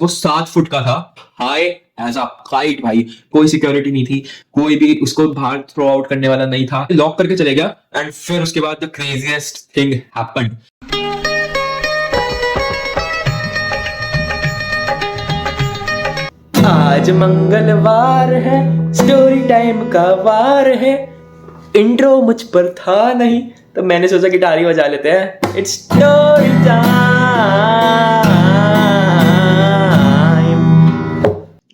वो 7 फुट का था, हाई एज अ काइट भाई। कोई सिक्योरिटी नहीं थी, कोई भी उसको बाहर थ्रो आउट करने वाला नहीं था। लॉक करके चले गया एंड फिर उसके बाद द क्रेजीएस्ट थिंग हैपेंड। आज मंगलवार है, स्टोरी टाइम का वार है। इंट्रो मुझ पर था नहीं तो मैंने सोचा गिटार ही बजा लेते हैं। It's story time.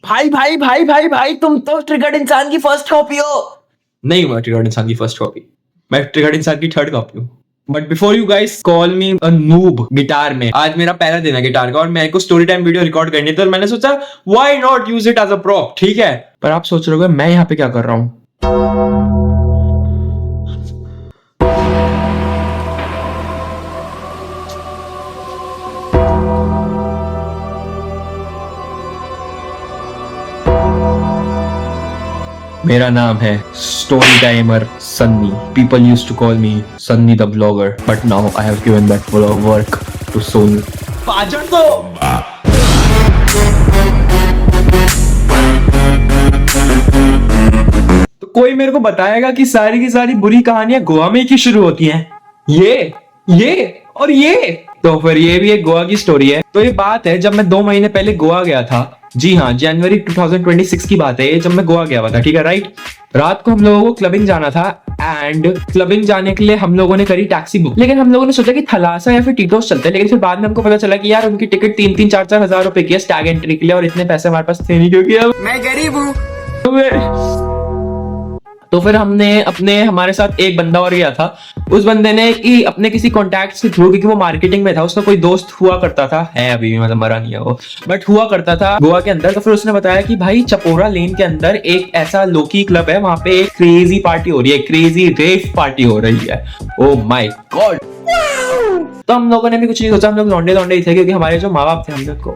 भाई भाई भाई भाई भाई, तुम तो ट्रिगर्ड इंसान की फर्स्ट कॉपी हो। नहीं, मैं ट्रिगर्ड इंसान की फर्स्ट कॉपी, मैं ट्रिगर्ड इंसान की थर्ड कॉपी हूँ। But before you guys call me a noob guitar में, आज मेरा पहला दिन है गिटार का और मेरे को स्टोरी टाइम वीडियो रिकॉर्ड करनी थी, तो मैंने सोचा why not use it as a prop. ठीक है, पर आप सोच रहे हो मैं यहाँ पे क्या कर रहा हूँ। मेरा नाम है story timer Sunny. People used to call me Sunny the blogger, but now I have given that work to Sonu. पाचन तो कोई मेरे को बताएगा कि सारी की सारी बुरी कहानियां गोवा में ही शुरू होती हैं? ये और ये तो फिर ये भी एक गोवा की स्टोरी है। तो ये बात है जब मैं 2 महीने पहले गोवा गया था। जी हाँ, जनवरी 2026 की बात है ये, जब मैं गोवा गया हुआ था। ठीक है, राइट। रात को हम लोगों को क्लबिंग जाना था एंड क्लबिंग जाने के लिए हम लोगों ने करी टैक्सी बुक। लेकिन हम लोगों ने सोचा कि थलासा या फिर टीटोस चलते हैं, लेकिन फिर बाद में हमको पता चला कि यार उनकी टिकट 3-3, 4-4 हजार रुपए की है स्टैग एंट्री के लिए, और इतने पैसे हमारे पास थे नहीं क्योंकि अब मैं गरीब हूँ। तो फिर हमने हमारे साथ एक बंदा और गया था। उस बंदे ने कि अपने किसी कॉन्टैक्ट के थ्रू, क्योंकि वो मार्केटिंग में था, उसका कोई दोस्त हुआ करता था, है अभी भी, मतलब मरा नहीं है वो, बट हुआ करता था गोवा के अंदर। तो फिर उसने बताया कि भाई चपोरा लेन के अंदर एक ऐसा लोकी क्लब है, वहां पे एक क्रेजी पार्टी हो रही है, क्रेजी रेव पार्टी हो रही है। Oh my God. तो हम लोगों ने भी कुछ नहीं सोचा, हम लोग लौंडे ही थे, क्योंकि हमारे जो माँ बाप थे हमने उनको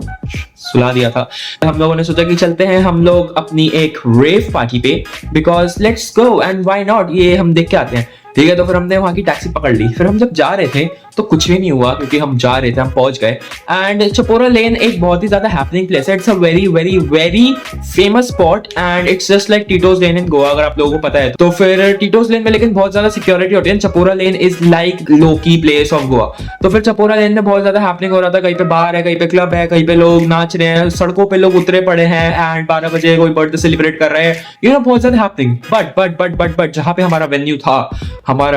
सुला दिया था। हम लोगों ने सोचा कि चलते हैं हम लोग अपनी एक रेव पार्टी पे, because let's go and why not, ये हम देख के आते हैं। ठीक है, तो फिर हमने वहां की टैक्सी पकड़ ली। फिर हम जब जा रहे थे तो कुछ भी नहीं हुआ, क्योंकि हम जा रहे थे, हम पहुंच गए। एंड चपोरा लेन एक बहुत ही ज्यादा हैपनिंग प्लेस है। It's a very very very famous spot and it's just like Tito's lane in Goa, अगर आप लोगों को पता है तो। फिर टीटोस लेन में लेकिन बहुत ज्यादा सिक्योरिटी होती है, चपोरा लेन is like Loki place of Goa. तो फिर चपोरा लेन में बहुत ज्यादा हैपनिंग हो रहा था। कहीं पे बार है, कहीं पे क्लब है, कहीं पे लोग नाच रहे हैं, सड़कों पे लोग उतरे पड़े हैं एंड 12 बजे कोई बर्थडे सेलिब्रेट कर रहे हैं, यू नो, बहुत ज्यादा हैपनिंग। बट जहां पे हमारा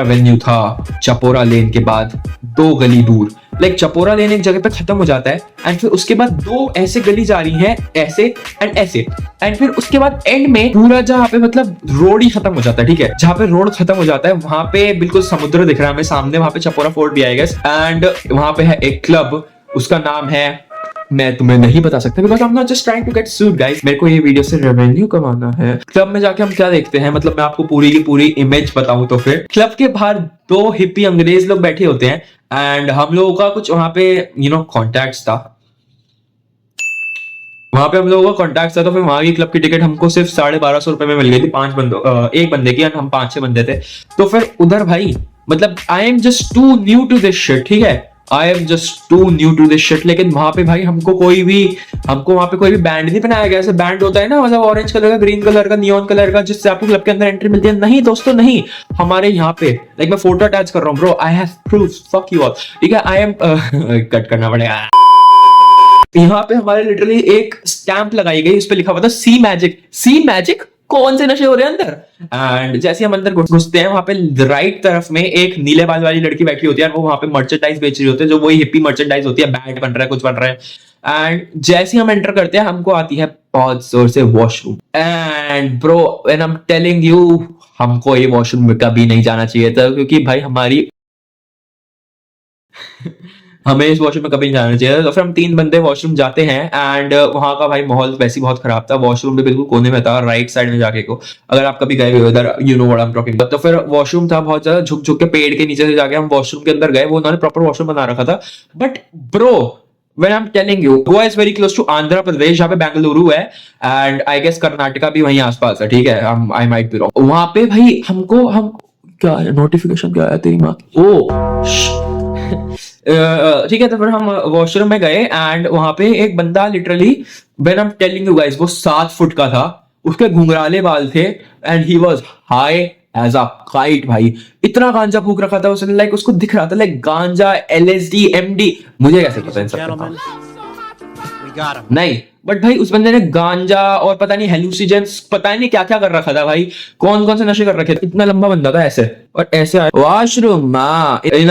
वेन्यू था चपोरा लेन के बाद 2 गली दूर। लाइक चपोरा लेन एक जगह पे खत्म हो जाता है एंड फिर उसके बाद 2 ऐसे गली जा रही हैं, ऐसे एंड ऐसे, एंड फिर उसके बाद एंड में पूरा जहां पे मतलब रोड ही खत्म हो जाता है। ठीक है, जहां पे रोड खत्म हो जाता है वहां पे बिल्कुल समुद्र दिख रहा है हमें सामने, वहां पे चपोरा फोर्ट भी आएगा एंड वहां पे है एक क्लब, उसका नाम है, मैं तुम्हें नहीं बता सकता because I am not just trying to get sued guys. मेरे को ये वीडियो से रेवेन्यू कमाना है। क्लब में जाके हम क्या देखते हैं, मतलब मैं आपको पूरी की पूरी इमेज बताऊं तो फिर क्लब के बाहर 2 हिप्पी अंग्रेज लोग बैठे होते हैं एंड हम लोगों का कुछ वहां पे कॉन्टैक्ट था। वहां पे हम लोगों का कॉन्टैक्ट था, तो फिर वहां की क्लब की टिकट हमको सिर्फ 1250 रुपए में मिल गई थी, 5 बंदों, एक बंदे की, हम 5-6 बंदे थे। तो फिर उधर भाई मतलब I am just too new to this shit. ठीक है, I am just too new to this shit. लेकिन वहां पे भाई हमको वहां पे कोई भी बैंड नहीं पहनाया गया। ऐसे बैंड होता है ना, मतलब ऑरेंज कलर का, ग्रीन कलर का, नियॉन कलर का, जिससे आपको क्लब के अंदर एंट्री मिलती है। नहीं दोस्तों, नहीं। हमारे यहाँ पे लाइक मैं फोटो अटैच कर रहा हूँ bro, I have proof, fuck you all. ठीक है, आई एम कट करना पड़ेगा। यहाँ पे हमारे लिटरली एक स्टैंप लगाई गई, उस पे लिखा हुआ था सी मैजिक, कौन से नशे हो रहे हैं अंदर। एंड जैसे हम अंदर घुसते हैं, वहां पे राइट तरफ में एक नीले बाल वाली लड़की बैठी होती है, वो वहां पे मर्चेंडाइज बेच रही होती है, जो वही हिप्पी मर्चेंडाइज होती है, बैट बन रहा है, कुछ बन रहा है। एंड जैसे हम एंटर करते हैं, हमको आती है बहुत जोर से washroom. And bro when I am telling you, हमको ये वॉशरूम में कभी नहीं जाना चाहिए था, क्योंकि भाई हमें इस वॉशरूम में कभी नहीं जाना चाहिए। तो फिर हम 3 बंदे वॉशरूम जाते हैं एंड वहां का भाई माहौल वैसे बहुत खराब था। वॉशरूम भी बिल्कुल कोने में था, राइट साइड में जाके को, अगर आप कभी गए हुए उधर, you know what I am talking. तो फिर वॉशरूम था बहुत ज्यादा झुक के, पेड़ के नीचे से जाके हम वॉशरूम के अंदर गए। वो उन्होंने प्रॉपर वॉशरूम बना रखा था। But bro when I'm telling you, Goa is very close to Andhra Pradesh, जहाँ पे बेंगलुरु है एंड आई गेस कर्नाटका भी वहीं आसपास है। ठीक है, आई माइट बी रॉन्ग। वहां पे भाई हम क्या नोटिफिकेशन क्या आया तेरी माँ? ओ ठीक है, तो फिर हम वॉशरूम में गए एंड वहां पे एक बंदा literally, when I am telling you guys, वो 7 फुट का था, उसके घुंघराले बाल थे and he was high as a kite भाई। इतना गांजा फूक रखा था उसने, लाइक उसको दिख रहा था लाइक गांजा, एलएसडी, एमडी, मुझे कैसे पता इन सब का नहीं, बट भाई उस बंदे ने गांजा और पता नहीं हेलुसिजेंस, पता नहीं क्या क्या कर रखा था भाई, कौन कौन से नशे कर रखे थे। इतना लंबा बंदा था ऐसे, और ऐसे वॉशरूम इन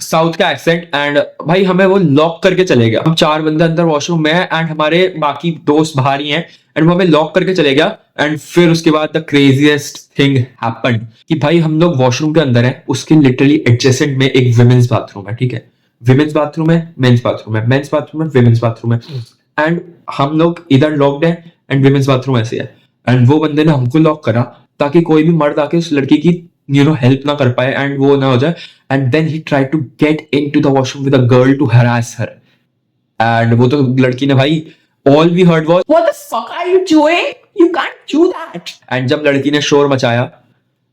साउथ का एक्सेंट एंड भाई हमें वो लॉक करके चले गया। हम 4 बंदे अंदर वॉशरूम में हैं एंड हमारे बाकी दोस्त बाहर ही हैं एंड वो हमें लॉक करके चले गया। एंड फिर उसके बाद द क्रेजीएस्ट थिंग हैपेंड कि भाई हम लोग वॉशरूम के अंदर हैं, उसके लिटरली एडजेसेंट में एक विमेंस बाथरूम है, ठीक है, विमेंस बाथरूम है, मेंस बाथरूम है, मेंस बाथरूम है, विमेंस बाथरूम है एंड हम लोग इधर लॉक्ड है एंड विमेंस बाथरूम ऐसे है। एंड वो बंदे ने हमको लॉक करा ताकि कोई भी मर्द आके उस लड़की की हेल्प ना कर पाए एंड वो ना हो जाए। And then he try to get into the washroom with a girl to harass her. And वो तो लड़की ने भाई, all we heard was what the fuck are you doing, you can't do that. And जब लड़की ने शोर मचाया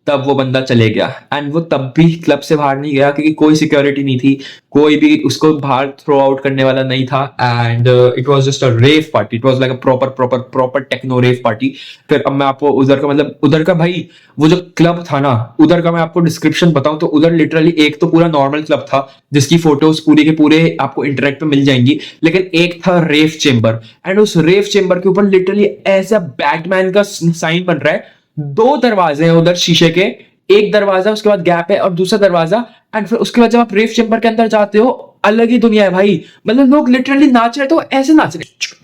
तब वो बंदा चले गया एंड वो तब भी क्लब से बाहर नहीं गया क्योंकि कोई सिक्योरिटी नहीं थी, कोई भी उसको बाहर थ्रो आउट करने वाला नहीं था। And it was just a rave party, it was like a proper proper proper techno rave party. फिर अब मैं आपको उधर का मतलब उधर का भाई वो जो क्लब था ना, उधर का मैं आपको डिस्क्रिप्शन बताऊं तो उधर लिटरली एक तो पूरा नॉर्मल क्लब था जिसकी फोटोज पूरे के पूरे आपको इंटरनेट पे मिल जाएंगी, लेकिन एक था रेव चेम्बर एंड उस रेव चेम्बर के ऊपर लिटरली ऐसा बैटमैन का साइन बन रहा है। 2 दरवाजे हैं उधर शीशे के, एक दरवाजा उसके बाद गैप है और दूसरा दरवाजा। एंड फिर उसके बाद जब आप रेव चेम्बर के अंदर जाते हो, अलग ही दुनिया है भाई। मतलब लोग लिटरली नाच रहे तो ऐसे नाच रहे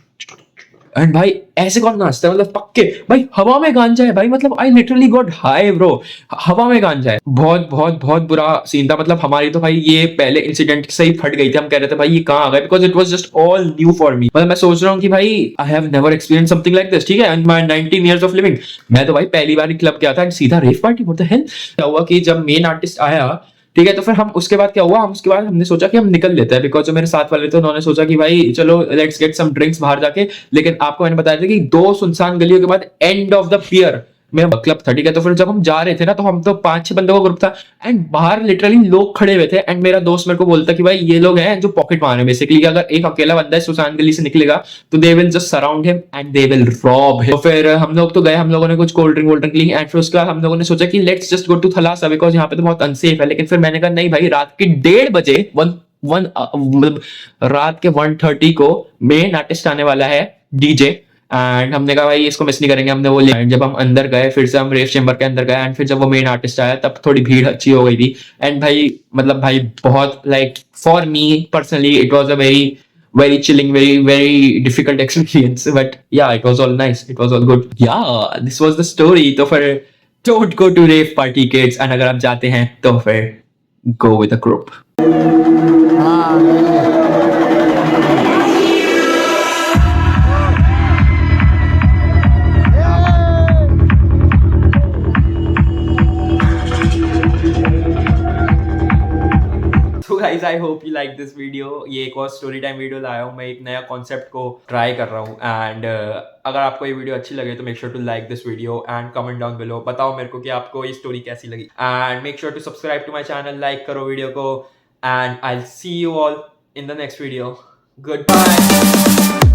एंड भाई ऐसे कौन नाचता है, मतलब पक्के भाई हवा में गांजा है भाई, मतलब I literally got high bro, हवा में गांजा है। बहुत बहुत बहुत बुरा सीन था, मतलब हमारी तो भाई ये पहले इंसिडेंट से ही फट गई थी, हम कह रहे थे भाई ये कहाँ आ गए, because it was just all new for me. मतलब मैं सोच रहा हूँ कि भाई I have never experience something like this, ठीक है, in my 19 years of living. मैं तो भाई पहली बार क्लब गया था सीधा rave party, what the hell. क्या हुआ कि जब मेन आर्टिस्ट आया, ठीक है, तो फिर हम उसके बाद क्या हुआ, हम उसके बाद हमने सोचा कि हम निकल लेते हैं, बिकॉज जो मेरे साथ वाले थे उन्होंने सोचा कि भाई चलो लेट्स गेट सम ड्रिंक्स बाहर जाके। लेकिन आपको मैंने बताया था कि 2 सुनसान गलियों के बाद एंड ऑफ द पियर में क्लब था, ठीक है। तो फिर जब हम जा रहे थे ना, तो हम तो 5-6 बंदों का ग्रुप था एंड बाहर लिटरली लोग खड़े हुए थे एंड मेरा दोस्त मेरे को बोलता कि भाई ये लोग हैं जो पॉकेट मार रहे हैं बेसिकली, अगर एक अकेला बंदा है सुसान गली से निकलेगा तो they will just surround him and they will rob him. तो फिर हम लोग तो गए, हम लोगों ने कुछ कोल्ड ड्रिंक ली एंड फिर उसके बाद हम लोगों ने सोचा कि let's just go to Thalassa because यहाँ पे तो बहुत अनसेफ है। लेकिन फिर मैंने कहा नहीं भाई, रात के 1:30 बजे मतलब रात के 1:30 को मेन आर्टिस्ट आने वाला है, डीजे। एंड हमने कहा भाई इसको मिस नहीं करेंगे, हमने वो लिया। जब हम अंदर गए, फिर से हम रेव चेम्बर के अंदर गए एंड फिर जब वो मेन आर्टिस्ट आया तब थोड़ी भीड़ अच्छी हो गई थी। एंड भाई मतलब भाई बहुत like for me personally it was a very chilling, very difficult experience, but yeah, it was all nice, it was all good. Yeah, this was the story. तो फिर don't go to rave party kids, and अगर आप जाते हैं तो फिर go with a group. तो guys I hope you like this video. ये एक और स्टोरी टाइम वीडियो लाया हूँ मैं, एक नया कॉन्सेप्ट को ट्राई कर रहा हूँ। एंड अगर आपको ये वीडियो अच्छी लगे तो make sure to like this video and comment down below, बताओ मेरे को कि आपको ये स्टोरी कैसी लगी। And make sure to subscribe to my channel, like करो वीडियो को and I will see you all in the next video. Good bye.